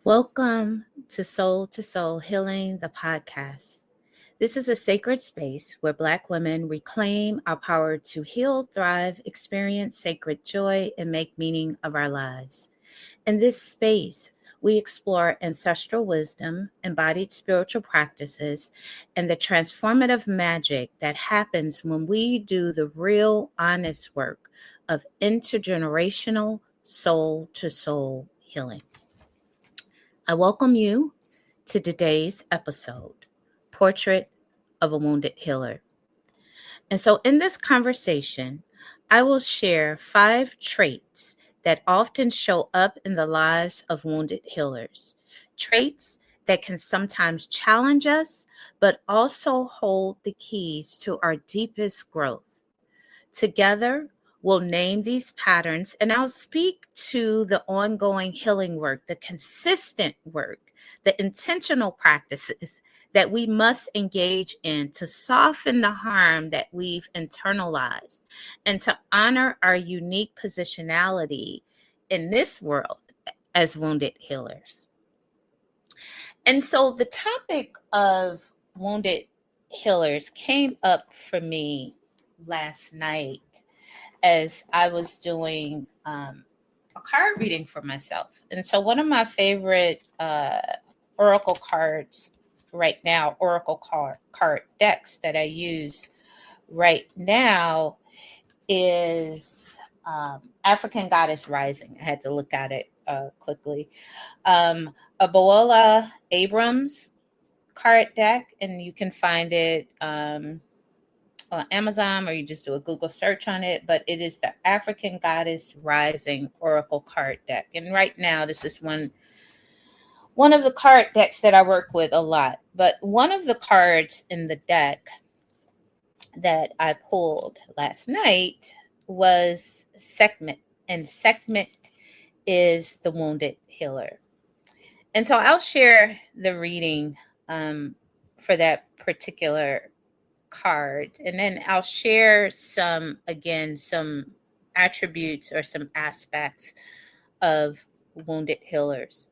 Welcome to Soul Healing, the podcast. This is a sacred space where Black women reclaim our power to heal, thrive, experience sacred joy, and make meaning of our lives. In this space, we explore ancestral wisdom, embodied spiritual practices, and the transformative magic that happens when we do the real, honest work of intergenerational soul-to-soul healing. I welcome you to today's episode, Portrait of a Wounded Healer. And so in this conversation, I will share 5 traits that often show up in the lives of wounded healers. Traits that can sometimes challenge us, but also hold the keys to our deepest growth. Together, we'll name these patterns, and I'll speak to the ongoing healing work, the consistent work, the intentional practices that we must engage in to soften the harm that we've internalized and to honor our unique positionality in this world as wounded healers. And so the topic of wounded healers came up for me last night as I was doing a card reading for myself. And so one of my favorite oracle cards right now, oracle card decks that I use right now is African Goddess Rising. I had to look at it quickly. A Bola Abrams card deck, and you can find it on Amazon, or you just do a Google search on it, but it is the African Goddess Rising Oracle card deck. And right now, this is one of the card decks that I work with a lot. But one of the cards in the deck that I pulled last night was Sekhmet, and Sekhmet is the wounded healer. And so I'll share the reading for that particular card, and then I'll share some attributes or some aspects of wounded healers.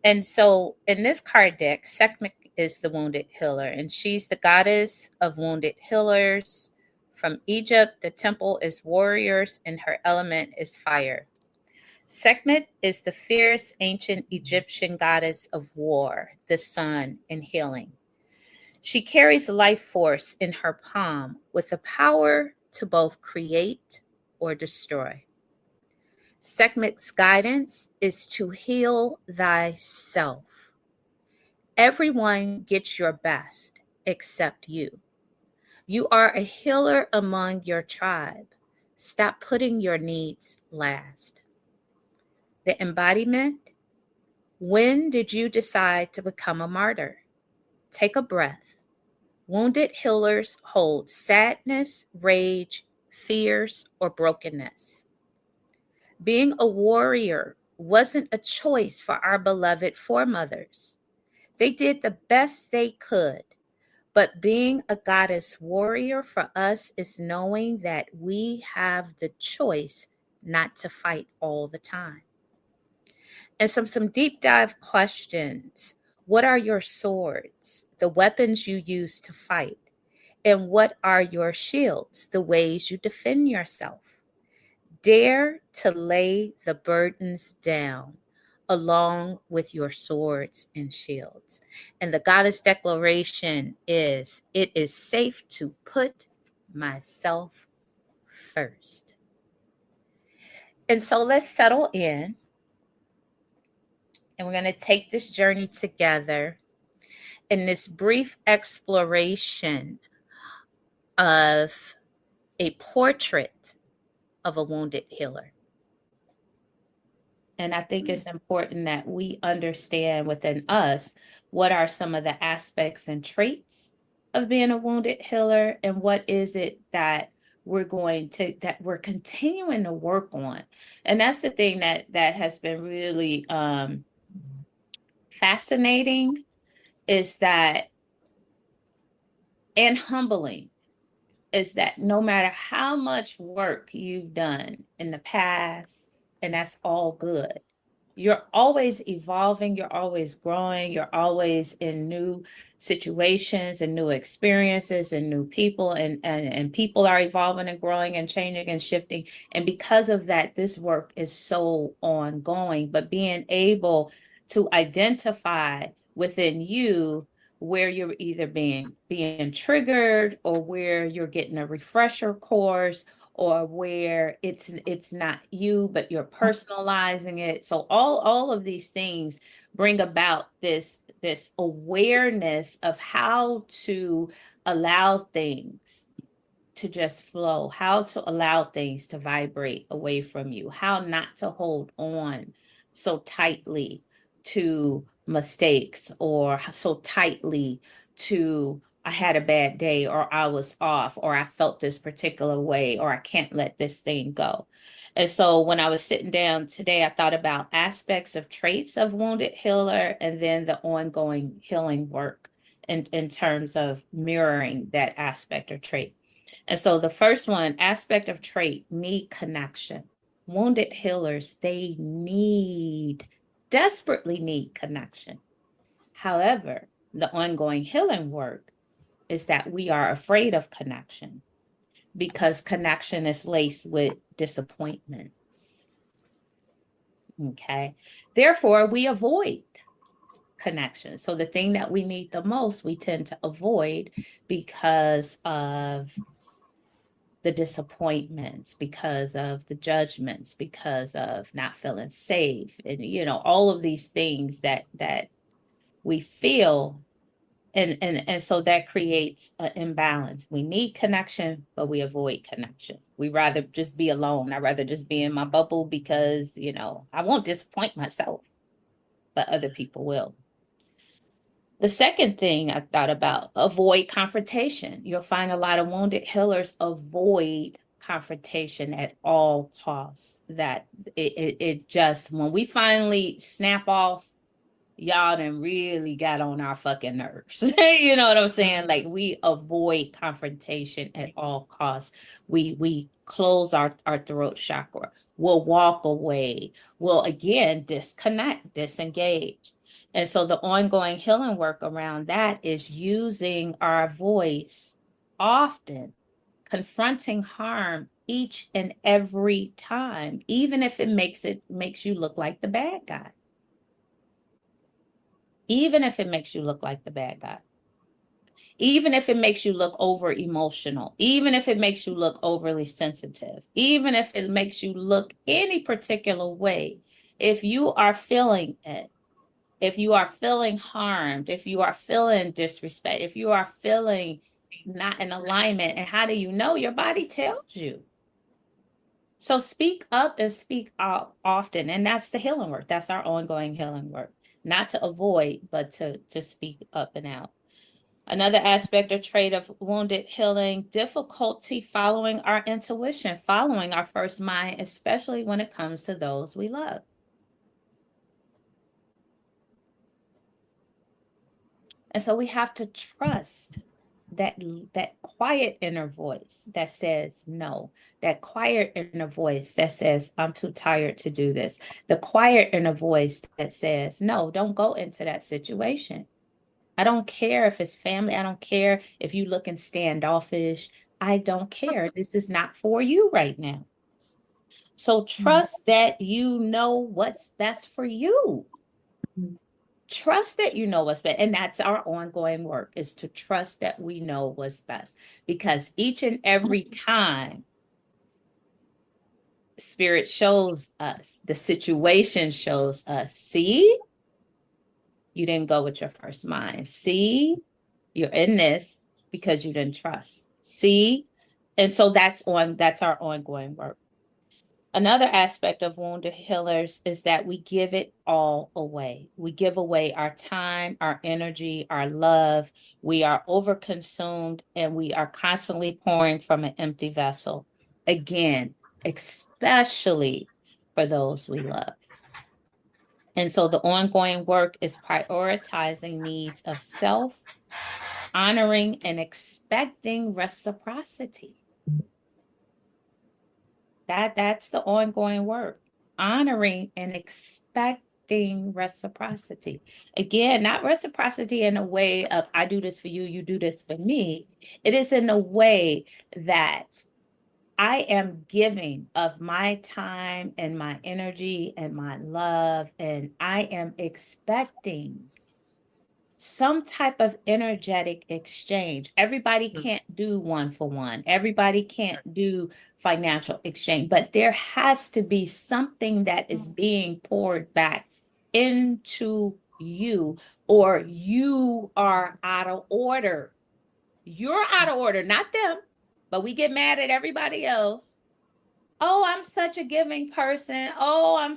And so in this card deck, Sekhmet is the wounded healer, and she's the goddess of wounded healers. From Egypt, the temple is warriors, and her element is fire. Sekhmet is the fierce ancient Egyptian goddess of war, the sun, and healing. She carries life force in her palm with the power to both create or destroy. Sekhmet's guidance is to heal thyself. Everyone gets your best except you. You are a healer among your tribe. Stop putting your needs last. The embodiment. When did you decide to become a martyr? Take a breath. Wounded healers hold sadness, rage, fears, or brokenness. Being a warrior wasn't a choice for our beloved foremothers. They did the best they could, but being a goddess warrior for us is knowing that we have the choice not to fight all the time. And some deep dive questions. What are your swords, the weapons you use to fight? And what are your shields, the ways you defend yourself? Dare to lay the burdens down along with your swords and shields. And the goddess declaration is, it is safe to put myself first. And so let's settle in, and we're going to take this journey together in this brief exploration of a portrait of a wounded healer. And I think it's important that we understand within us what are some of the aspects and traits of being a wounded healer, and what is it that we're continuing to work on. And that's the thing that has been really fascinating, is that, and humbling, is that no matter how much work you've done in the past, and that's all good, you're always evolving, you're always growing, you're always in new situations and new experiences and new people, and people are evolving and growing and changing and shifting. And because of that, this work is so ongoing. But being able to identify within you where you're either being triggered, or where you're getting a refresher course, or where it's not you but you're personalizing it. So all of these things bring about this awareness of how to allow things to just flow, how to allow things to vibrate away from you, how not to hold on so tightly to mistakes, or so tightly to I had a bad day, or I was off, or I felt this particular way, or I can't let this thing go. And so when I was sitting down today, I thought about aspects of traits of wounded healer, and then the ongoing healing work in terms of mirroring that aspect or trait. And so the first one, aspect of trait, need connection. Wounded healers, they desperately need connection. However, the ongoing healing work is that we are afraid of connection, because connection is laced with disappointments. Okay. Therefore, we avoid connection. So the thing that we need the most, we tend to avoid because of the disappointments, because of the judgments, because of not feeling safe, and all of these things that we feel. And so that creates an imbalance. We need connection, but we avoid connection. We rather just be alone. I'd rather just be in my bubble, because I won't disappoint myself, but other people will. The second thing I thought about, avoid confrontation. You'll find a lot of wounded healers avoid confrontation at all costs. That it just, when we finally snap off, y'all done really got on our fucking nerves. You know what I'm saying? Like, we avoid confrontation at all costs. We close our throat chakra. We'll walk away. We'll again disconnect, disengage. And so the ongoing healing work around that is using our voice often, confronting harm each and every time, even if it makes you look like the bad guy. Even if it makes you look like the bad guy, even if it makes you look over emotional, even if it makes you look overly sensitive, even if it makes you look any particular way, if you are feeling it, if you are feeling harmed, if you are feeling disrespect, if you are feeling not in alignment, and how do you know? Your body tells you. So speak up and speak out often. And that's the healing work. That's our ongoing healing work. Not to avoid, but to speak up and out. Another aspect or trait of wounded healing, difficulty following our intuition, following our first mind, especially when it comes to those we love. And so we have to trust that quiet inner voice that says no, that quiet inner voice that says, I'm too tired to do this, the quiet inner voice that says, no, don't go into that situation. I don't care if it's family. I don't care if you looking standoffish. I don't care. This is not for you right now. So trust that you know what's best for you. Trust that you know what's best. And that's our ongoing work, is to trust that we know what's best. Because each and every time Spirit shows us, the situation shows us, see, you didn't go with your first mind. See, you're in this because you didn't trust. See? And so that's our ongoing work. Another aspect of wounded healers is that we give it all away. We give away our time, our energy, our love. We are overconsumed and we are constantly pouring from an empty vessel. Again, especially for those we love. And so the ongoing work is prioritizing needs of self, honoring and expecting reciprocity. That's the ongoing work. Honoring and expecting reciprocity. Again, not reciprocity in a way of I do this for you, you do this for me. It is in a way that I am giving of my time and my energy and my love, and I am expecting some type of energetic exchange. Everybody can't do one for one. Everybody can't do financial exchange, but there has to be something that is being poured back into you, or you are out of order. You're out of order, not them, but we get mad at everybody else. Oh, I'm such a giving person. Oh, I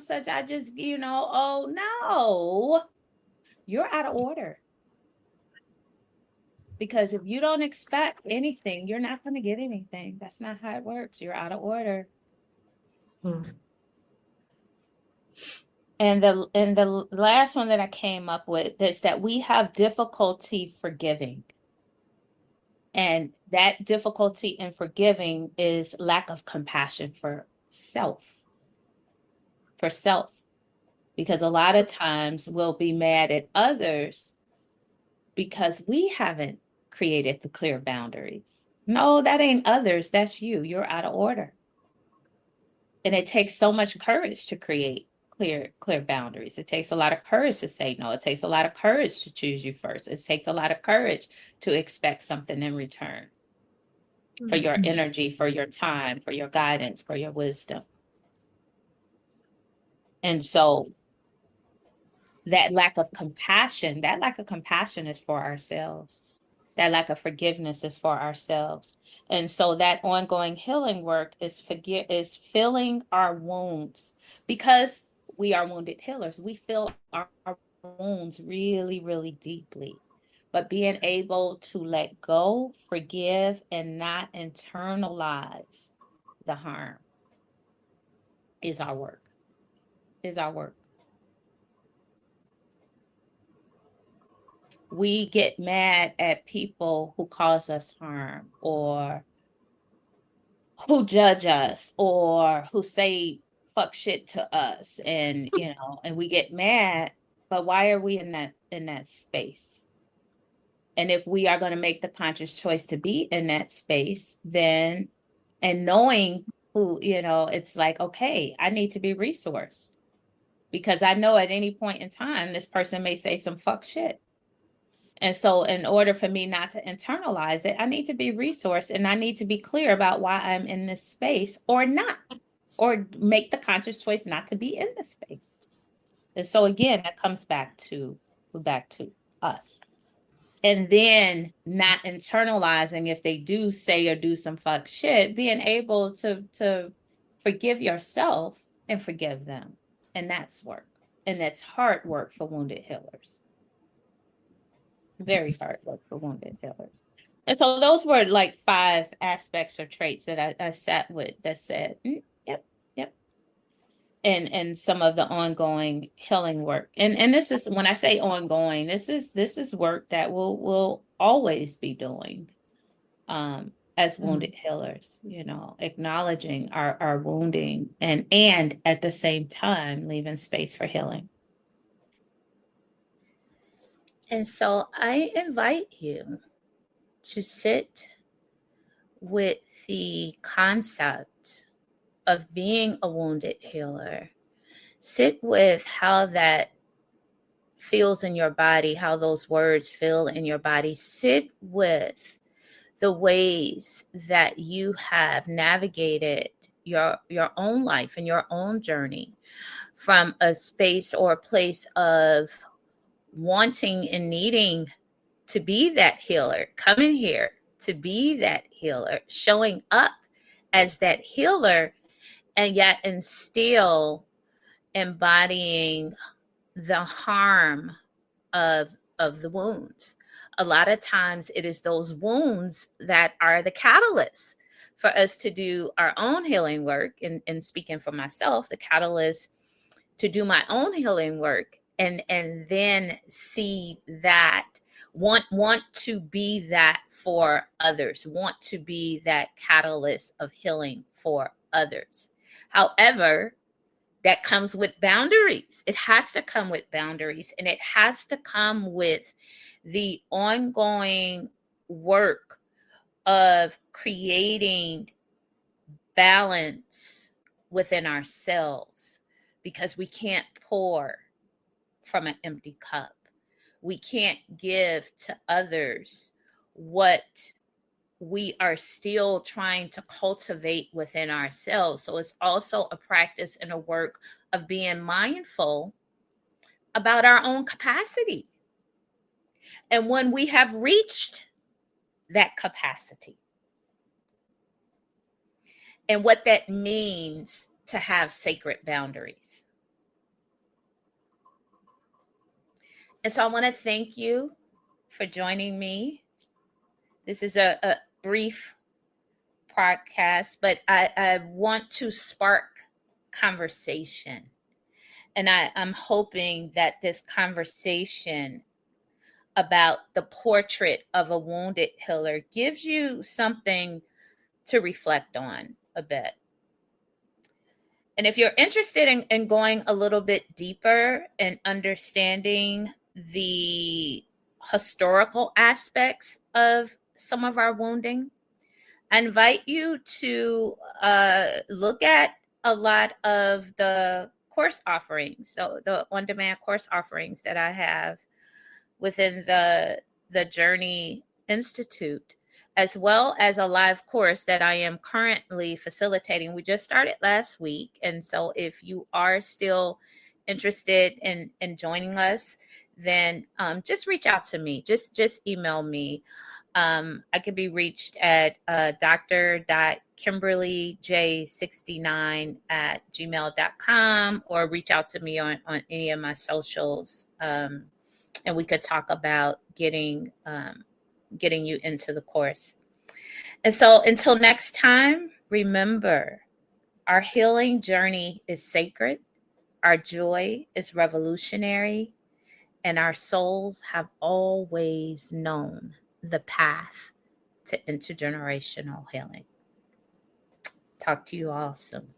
just, oh, no, you're out of order. Because if you don't expect anything, you're not going to get anything. That's not how it works. You're out of order. And the last one that I came up with is that we have difficulty forgiving. And that difficulty in forgiving is lack of compassion for self. Because a lot of times we'll be mad at others because we haven't created the clear boundaries. No, that ain't others. That's you. You're out of order. And it takes so much courage to create clear boundaries. It takes a lot of courage to say no. It takes a lot of courage to choose you first. It takes a lot of courage to expect something in return for your energy, for your time, for your guidance, for your wisdom. And so that lack of compassion is for ourselves. That lack of forgiveness is for ourselves. And so that ongoing healing work is filling our wounds, because we are wounded healers. We feel our wounds really, really deeply. But being able to let go, forgive, and not internalize the harm is our work. We get mad at people who cause us harm, or who judge us, or who say fuck shit to us, and and we get mad. But why are we in that space? And if we are going to make the conscious choice to be in that space, then, and knowing who, it's like, okay, I need to be resourced, because I know at any point in time this person may say some fuck shit. And so in order for me not to internalize it, I need to be resourced, and I need to be clear about why I'm in this space, or not, or make the conscious choice not to be in this space. And so again, that comes back to us. And then not internalizing if they do say or do some fuck shit, being able to forgive yourself and forgive them. And that's work. And that's hard work for wounded healers. Very hard work for wounded healers. And so those were like 5 aspects or traits that I sat with that said, yep. And some of the ongoing healing work. And this is, when I say ongoing, this is work that we'll always be doing as wounded healers, acknowledging our wounding, and at the same time leaving space for healing. And so I invite you to sit with the concept of being a wounded healer. Sit with how that feels in your body, how those words feel in your body. Sit with the ways that you have navigated your own life and your own journey from a space or a place of wanting and needing to be that healer, coming here to be that healer, showing up as that healer, and yet and still embodying the harm of of the wounds. A lot of times it is those wounds that are the catalyst for us to do our own healing work. And speaking for myself, the catalyst to do my own healing work, and then see that, want to be that for others, want to be that catalyst of healing for others. However, that comes with boundaries. It has to come with boundaries, and it has to come with the ongoing work of creating balance within ourselves, because we can't pour from an empty cup. We can't give to others what we are still trying to cultivate within ourselves. So it's also a practice and a work of being mindful about our own capacity. And when we have reached that capacity, and what that means to have sacred boundaries. And so I want to thank you for joining me. This is a brief podcast, but I want to spark conversation. And I'm hoping that this conversation about the portrait of a wounded healer gives you something to reflect on a bit. And if you're interested in going a little bit deeper and understanding the historical aspects of some of our wounding, I invite you to look at a lot of the course offerings, so the on-demand course offerings that I have within the Journey Institute, as well as a live course that I am currently facilitating. We just started last week, and so if you are still interested in joining us, then just reach out to me. Just email me. I can be reached at dr.kimberlyj69@gmail.com, or reach out to me on any of my socials, and we could talk about getting you into the course. And so until next time, remember, our healing journey is sacred, our joy is revolutionary, and our souls have always known the path to intergenerational healing. Talk to you all soon.